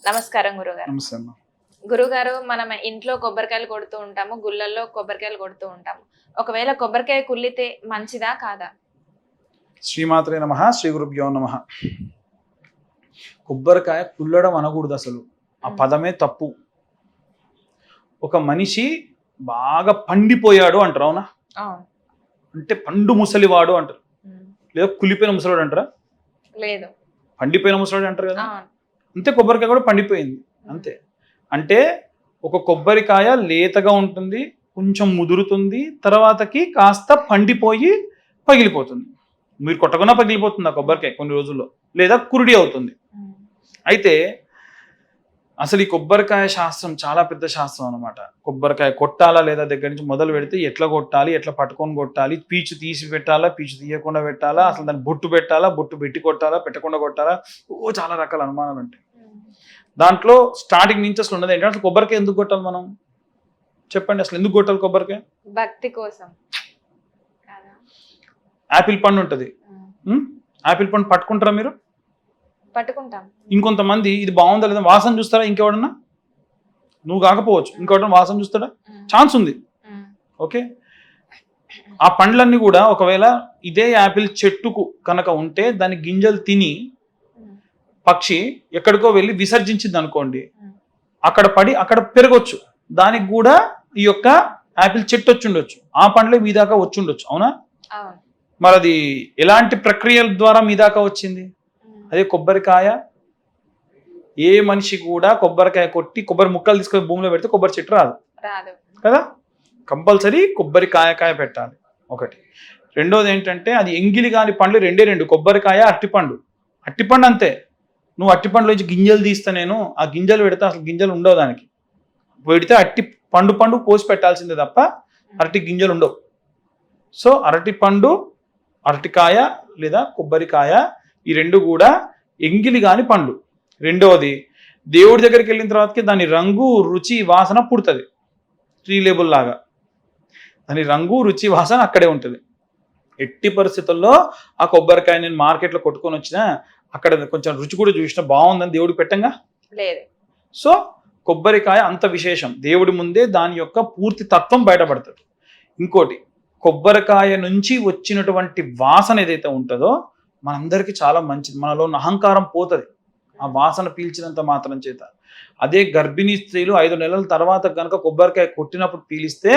నమస్కారం గురుగారు. నమస్తే అమ్మా. గురుగారు, మనం ఇంట్లో కొబ్బరికాయలు కొడుతూ ఉంటాము, గుళ్ళల్లో కొబ్బరికాయలు కొడుతూ ఉంటాము. ఒకవేళ కొబ్బరికాయ కుళ్ళితే మంచిదా కాదా? శ్రీమాత్రే నమః, శ్రీ గురుభ్యో నమః. కొబ్బరికాయ కుళ్ళడం అనకూడదు అసలు. ఆ పదమే తప్పు. ఒక మనిషి బాగా పండిపోయాడు అంటారు, అవునా? అంటే పండు ముసలివాడు అంటారు, లేదా కులిపోయిన ముసలివాడు అంటారా? లేదు, పండిపోయిన ముసలివాడు అంటారు కదా. అంతే, కొబ్బరికాయ కూడా పండిపోయింది అంతే. అంటే ఒక కొబ్బరికాయ లేతగా ఉంటుంది, కొంచెం ముదురుతుంది, తర్వాతకి కాస్త పండిపోయి పగిలిపోతుంది. మీరు కొట్టకుండా పగిలిపోతుంది ఆ కొబ్బరికాయ కొన్ని రోజుల్లో, లేదా కురుడి అవుతుంది. అయితే అసలు ఈ కొబ్బరికాయ శాస్త్రం చాలా పెద్ద శాస్త్రం అనమాట. కొబ్బరికాయ కొట్టాలా లేదా దగ్గర నుంచి మొదలు పెడితే ఎట్లా కొట్టాలి, ఎట్లా పట్టుకొని కొట్టాలి, పీచు తీసి పెట్టాలా, పీచు తీయకుండా పెట్టాలా, అసలు దాన్ని బొట్టు పెట్టాలా, బొట్టు పెట్టి కొట్టాలా, పెట్టకుండా కొట్టాలా, చాలా రకాల అనుమానాలు ఉంటాయి. దాంట్లో స్టార్టింగ్ నుంచి అసలు ఉన్నది ఏంటంటే, అసలు కొబ్బరికాయ ఎందుకు కొట్టాలి మనం చెప్పండి? అసలు ఎందుకు కొట్టాలి కొబ్బరికాయ? భక్తి కోసం. యాపిల్ పండు ఉంటుంది, యాపిల్ పండు పట్టుకుంటారా మీరు? పట్టుకుంటాం. ఇంకొంతమంది ఇది బాగుందా లేదా వాసన చూస్తారా? ఇంకెవడన్నా, నువ్వు కాకపోవచ్చు, ఇంకెవడన్నా వాసన చూస్తాడా? ఛాన్స్ ఉంది. ఓకే, ఆ పండ్లన్నీ కూడా ఒకవేళ ఇదే యాపిల్ చెట్టుకు కనుక ఉంటే దాని గింజలు తిని పక్షి ఎక్కడికో వెళ్ళి విసర్జించింది అనుకోండి, అక్కడ పడి అక్కడ పెరగొచ్చు. దానికి కూడా ఈ యొక్క యాపిల్ చెట్టు వచ్చి ఉండొచ్చు, ఆ పండ్లే మీ దాకా వచ్చి ఉండొచ్చు, అవునా? మరి అది ఎలాంటి ప్రక్రియల ద్వారా మీ దాకా వచ్చింది? అదే కొబ్బరికాయ. ఏ మనిషి కూడా కొబ్బరికాయ కొట్టి కొబ్బరి ముక్కలు తీసుకొని భూమిలో పెడితే కొబ్బరి చెట్టు రాదు కదా. కంపల్సరీ కొబ్బరికాయ పెట్టాలి ఒకటి. రెండోది ఏంటంటే, అది ఎంగిలి కాని పండ్లు రెండు, కొబ్బరికాయ, అట్టిపండు. అట్టిపండు అంతే, నువ్వు అట్టిపండులో నుంచి గింజలు తీస్తా, నేను ఆ గింజలు పెడితే అసలు గింజలు ఉండవు దానికి. పెడితే అట్టి పండు కోసి పెట్టాల్సిందే తప్ప అరటి గింజలు ఉండవు. సో అరటిపండు, అరటికాయ లేదా కొబ్బరికాయ, ఈ రెండు కూడా ఎంగిలి కాని పండ్లు. రెండవది, దేవుడి దగ్గరికి వెళ్ళిన తర్వాతకి దాని రంగు, రుచి, వాసన పుడుతుంది. ట్రీ లేబుల్ లాగా దాని రంగు, రుచి, వాసన అక్కడే ఉంటుంది. ఎట్టి పరిస్థితుల్లో ఆ కొబ్బరికాయ నేను మార్కెట్లో కొట్టుకొని వచ్చినా అక్కడ కొంచెం రుచి కూడా చూసినా బాగుందని దేవుడికి పెట్టంగా లేదు. సో కొబ్బరికాయ అంత విశేషం. దేవుడి ముందే దాని యొక్క పూర్తి తత్వం బయటపడుతుంది. ఇంకోటి, కొబ్బరికాయ నుంచి వచ్చినటువంటి వాసన ఏదైతే ఉంటుందో మనందరికీ చాలా మంచిది. మనలో ఉన్న అహంకారం పోతుంది ఆ వాసన పీల్చినంత మాత్రం చేత. అదే గర్భిణీ స్త్రీలు 5 నెలల తర్వాత కనుక కొబ్బరికాయ కొట్టినప్పుడు పీలిస్తే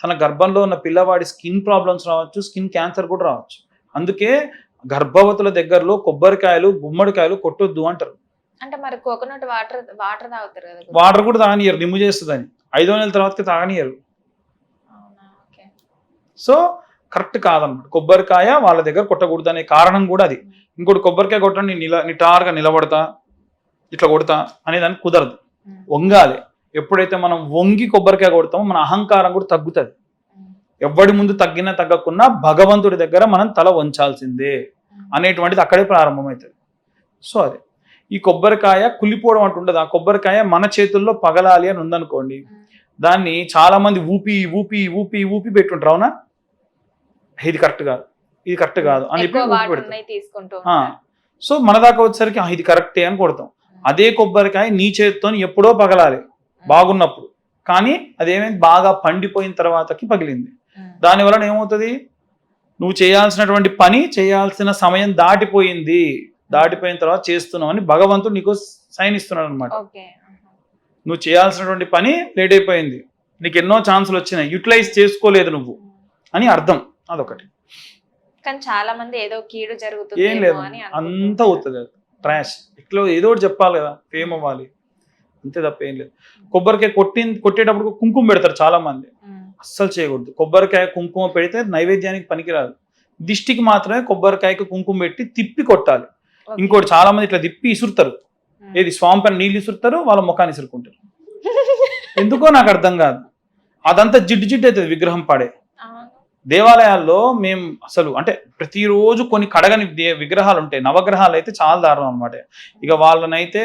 తన గర్భంలో ఉన్న పిల్లవాడి స్కిన్ ప్రాబ్లమ్స్ రావచ్చు, స్కిన్ క్యాన్సర్ కూడా రావచ్చు. అందుకే గర్భవతుల దగ్గరలో కొబ్బరికాయలు, గుమ్మడికాయలు కొట్టొద్దు అంటారు. అంటే మరి కోకోనట్ వాటర్ తాగుతారు కదా, వాటర్ కూడా తాగనియరు, నిమ్ము చేస్తుందని. 5వ నెల తర్వాతకి తాగనియరు. సో కరెక్ట్ కాదన్నమాట. కొబ్బరికాయ వాళ్ళ దగ్గర కొట్టకూడదు అనే కారణం కూడా అది. ఇంకోటి, కొబ్బరికాయ కొట్టడం నిటారుగా నిలబడతా ఇట్లా కొడతా అనేదానికి కుదరదు, వంగాలి. ఎప్పుడైతే మనం వంగి కొబ్బరికాయ కొడతామో మన అహంకారం కూడా తగ్గుతుంది. ఎవడి ముందు తగ్గినా తగ్గకున్నా భగవంతుడి దగ్గర మనం తల వంచాల్సిందే అనేటువంటిది అక్కడే ప్రారంభమవుతుంది. సో అది ఈ కొబ్బరికాయ కులిపోవడం అంటూ ఉండదు. ఆ కొబ్బరికాయ మన చేతుల్లో పగలాలి అని ఉందనుకోండి, దాన్ని చాలా మంది ఊపి ఊపి ఊపి ఊపి పెట్టుంటారు, అవునా? ఇది కరెక్ట్ కాదు, ఇది కరెక్ట్ కాదు అని చెప్పి ఊపి పెడతాం. సో మన దాకా వచ్చేసరికి ఇది కరెక్టే అని కొడతాం. అదే కొబ్బరికాయ నీ చేతితో ఎప్పుడో పగలాలి బాగున్నప్పుడు, కానీ అదేమైంది, బాగా పండిపోయిన తర్వాతకి పగిలింది. దాని వలన ఏమవుతుంది, నువ్వు చేయాల్సినటువంటి పని చేయాల్సిన సమయం దాటిపోయింది, దాటిపోయిన తర్వాత చేస్తున్నావు అని భగవంతుడు నీకు సైన్ ఇస్తున్నాడు అనమాట. నువ్వు చేయాల్సినటువంటి పని లేట్ అయిపోయింది, నీకు ఎన్నో ఛాన్సులు వచ్చినాయి, యూటిలైజ్ చేసుకోలేదు నువ్వు అని అర్థం. అదొకటి. కానీ చాలా మంది ఏదో కీడు జరుగుతుంది ఏం లేదు, అంతా అవుతుంది, అది ట్రాష్. ఇట్లా ఏదో ఒకటి చెప్పాలి కదా, ఫేమ్ అవ్వాలి, అంతే తప్ప ఏం లేదు. కొబ్బరికాయ కొట్టేటప్పుడు కుంకుమ పెడతారు చాలా మంది, అస్సలు చేయకూడదు. కొబ్బరికాయ కుంకుమ పెడితే నైవేద్యానికి పనికిరాదు. దిష్టికి మాత్రమే కొబ్బరికాయకి కుంకుమ పెట్టి తిప్పి కొట్టాలి. ఇంకోటి, చాలా మంది ఇట్లా తిప్పి ఇసురుతారు, ఏది స్వామి పైన నీళ్ళు ఇసురుతారు, వాళ్ళ ముఖాన్ని ఇసురుకుంటారు. ఎందుకో నాకు అర్థం కాదు, అదంతా జిడ్డు అవుతుంది విగ్రహం పాడే. దేవాలయాల్లో మేము అసలు అంటే ప్రతిరోజు కొన్ని కడగని విగ్రహాలు ఉంటాయి, నవగ్రహాలు అయితే చాలా దారుణం అనమాట. ఇక వాళ్ళనైతే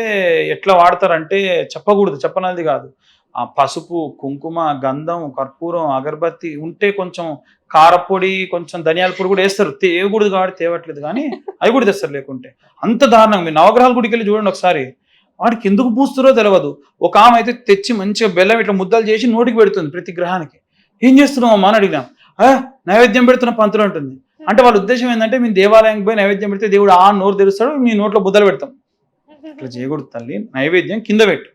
ఎట్లా వాడతారంటే చెప్పకూడదు, చెప్పనది కాదు. ఆ పసుపు, కుంకుమ, గంధం, కర్పూరం, అగరబత్తి ఉంటే కొంచెం కారపొడి, కొంచెం ధనియాల పొడి కూడా వేస్తారు. తేవకూడదు కాబట్టి తేవట్లేదు, కానీ అవి కూడా తెస్తారు. లేకుంటే అంత దారుణంగా. మీరు నవగ్రహాల గుడికి వెళ్ళి చూడండి ఒకసారి, వాడికి ఎందుకు పూస్తారో తెలియదు. ఒక ఆమె అయితే తెచ్చి మంచిగా బెల్లం ఇట్లా ముద్దలు చేసి నోటికి పెడుతుంది ప్రతి గ్రహానికి. ఏం చేస్తున్నావు అమ్మా అని అడిగినాం. నైవేద్యం పెడుతున్న పంతులు అంటుంది. అంటే వాళ్ళ ఉద్దేశం ఏంటంటే మేము దేవాలయానికి పోయి నైవేద్యం పెడితే దేవుడు నోరు తెరుస్తాడు, మీ నోట్లో బుద్దలు పెడతాం. ఇట్లా చేయకూడదు తల్లి. నైవేద్యం కింద పెట్టు,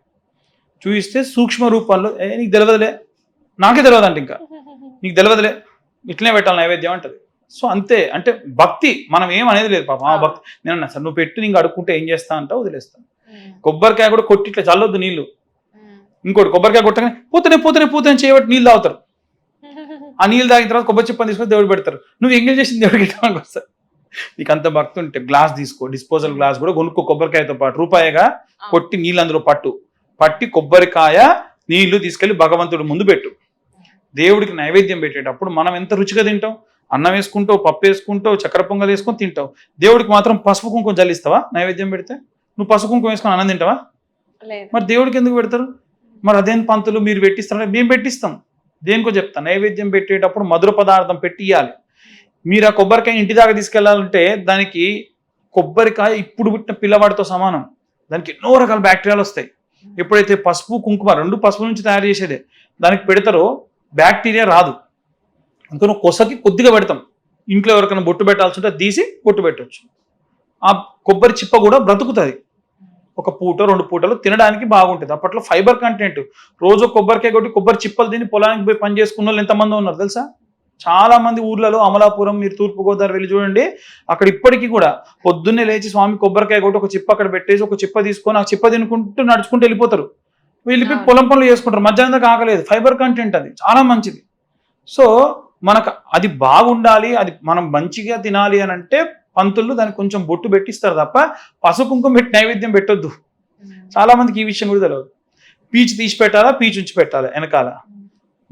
చూయిస్తే సూక్ష్మ రూపంలో నీకు తెలియదులే, నాకే తెలియదు అంటే ఇంకా నీకు తెలియదులే, ఇట్లనే పెట్టాలి నైవేద్యం అంటది. సో అంతే. అంటే భక్తి మనం ఏం అనేది లేదు పాపం. భక్తి నేను అన్నా సార్, నువ్వు పెట్టి నీకు అడుక్కుంటే ఏం చేస్తా అంటావు, వదిలేస్తాను. కొబ్బరికాయ కూడా కొట్టి ఇట్లా చల్లొద్దు నీళ్లు. ఇంకోటి కొబ్బరికాయ కొట్టగానే పూతనే చేయబట్టి నీళ్ళు తాగుతారు. ఆ నీళ్ళు తాగిన తర్వాత కొబ్బరి చిప్పని తీసుకొని దేవుడు పెడతారు. నువ్వు ఎంగేజ్ చేసింది దేవుడికి ఇవ్వడానికి వస్తారు. నీకు అంత భక్తి ఉంటే గ్లాస్ తీసుకో, డిస్పోజల్ గ్లాస్ కూడా కొనుక్కో, కొబ్బరికాయతో పాటు రూపాయిగా కొట్టి నీళ్ళు అందులో పట్టి కొబ్బరికాయ నీళ్లు తీసుకెళ్లి భగవంతుడి ముందు పెట్టు. దేవుడికి నైవేద్యం పెట్టేటప్పుడు మనం ఎంత రుచిగా తింటాం. అన్నం వేసుకుంటావు, పప్పు వేసుకుంటావు, చక్కెర పొంగల్ వేసుకొని తింటావు. దేవుడికి మాత్రం పసుపు కుంకుమ జల్లిస్తావా నైవేద్యం పెడితే? నువ్వు పసుపు కుంకుమ వేసుకొని అన్నం తింటావా? మరి దేవుడికి ఎందుకు పెడతారు? మరి అదేం పంతులు మీరు పెట్టిస్తారంటే మేము పెట్టిస్తాం. దేనికో చెప్తా, నైవేద్యం పెట్టేటప్పుడు మధుర పదార్థం పెట్టి ఇవ్వాలి. మీరు ఆ కొబ్బరికాయ ఇంటి దాకా తీసుకెళ్లాలంటే దానికి కొబ్బరికాయ ఇప్పుడు పుట్టిన పిల్లవాడితో సమానం. దానికి ఎన్నో రకాల బ్యాక్టీరియాలు వస్తాయి. ఎప్పుడైతే పసుపు కుంకుమ రెండు పసుపు నుంచి తయారు చేసేదే దానికి పెడతారో బ్యాక్టీరియా రాదు. అందుకని కొసకి కొద్దిగా పెడతాం. ఇంట్లో ఎవరికైనా బొట్టు పెట్టాల్సి ఉంటే తీసి బొట్టు పెట్టవచ్చు. ఆ కొబ్బరి చిప్ప కూడా బ్రతుకుతుంది. ఒక పూట 2 పూటలు తినడానికి బాగుంటుంది. అప్పట్లో ఫైబర్ కంటెంట్. రోజు కొబ్బరికాయ కొట్టి కొబ్బరి చిప్పలు తిని పొలానికి పోయి పని చేసుకున్న వాళ్ళు ఎంతమంది ఉన్నారు తెలుసా? చాలా మంది ఊర్లలో, అమలాపురం మీరు తూర్పుగోదావరి వెళ్ళి చూడండి, అక్కడ ఇప్పటికీ కూడా పొద్దున్నే లేచి స్వామి కొబ్బరికాయ కొట్టి ఒక చిప్ప అక్కడ పెట్టేసి ఒక చిప్ప తీసుకొని ఆ చిప్ప తినుకుంటూ నడుచుకుంటూ వెళ్ళిపోతారు. వెళ్ళిపోయి పొలం పనులు చేసుకుంటారు. మధ్యాహ్నం దాకా ఆకలేదు. ఫైబర్ కంటెంట్ అది చాలా మంచిది. సో మనకు అది బాగుండాలి, అది మనం మంచిగా తినాలి అని అంటే పంతులు దానికి కొంచెం బొట్టు పెట్టిస్తారు తప్ప పసుపు కుంకుమ పెట్టి నైవేద్యం పెట్టొద్దు. చాలా మందికి ఈ విషయం కూడా తెలియదు. పీచు తీసి పెట్టాలా, పీచు ఉంచి పెట్టాలా వెనకాల.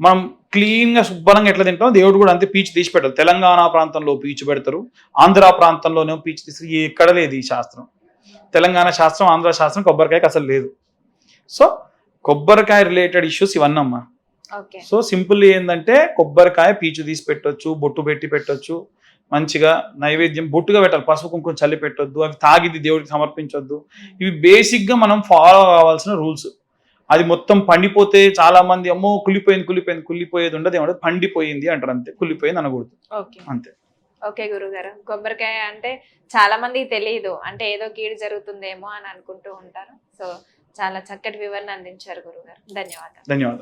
మనం క్లీన్గా శుభ్రంగా ఎట్లా తింటాం, దేవుడు కూడా అంతే పీచు తీసి పెట్టాలి. తెలంగాణ ప్రాంతంలో పీచు పెడతారు, ఆంధ్ర ప్రాంతంలోనేమో పీచు తీసి. ఎక్కడ లేదు ఈ శాస్త్రం. తెలంగాణ శాస్త్రం, ఆంధ్ర శాస్త్రం కొబ్బరికాయకి అసలు లేదు. సో కొబ్బరికాయ రిలేటెడ్ ఇష్యూస్ ఇవన్నమ్మా. సో సింపుల్ ఏంటంటే కొబ్బరికాయ పీచు తీసి పెట్టొచ్చు, బొట్టు పెట్టి పెట్టొచ్చు. మంచిగా నైవేద్యం బొట్టుగా పెట్టాలి, పసుపు కుంకుమ చల్లి పెట్టొద్దు, అవి తాగిది దేవుడికి సమర్పించొద్దు. ఇవి బేసిక్గా మనం ఫాలో కావాల్సిన రూల్స్. అది మొత్తం పండిపోతే చాలా మంది అమ్మో కుళ్ళిపోయేది ఉండదు. ఏమంటే పండిపోయింది అంటారు, అంతే. కుళ్ళిపోయింది అనకూడదు, అంతే. ఓకే గురుగారు, కొబ్బరికాయ అంటే చాలా మందికి తెలియదు, అంటే ఏదో కీడు జరుగుతుందేమో అని అనుకుంటూ ఉంటారు. సో చాలా చక్కటి వివరణ అందించారు గురుగారు. ధన్యవాదాలు.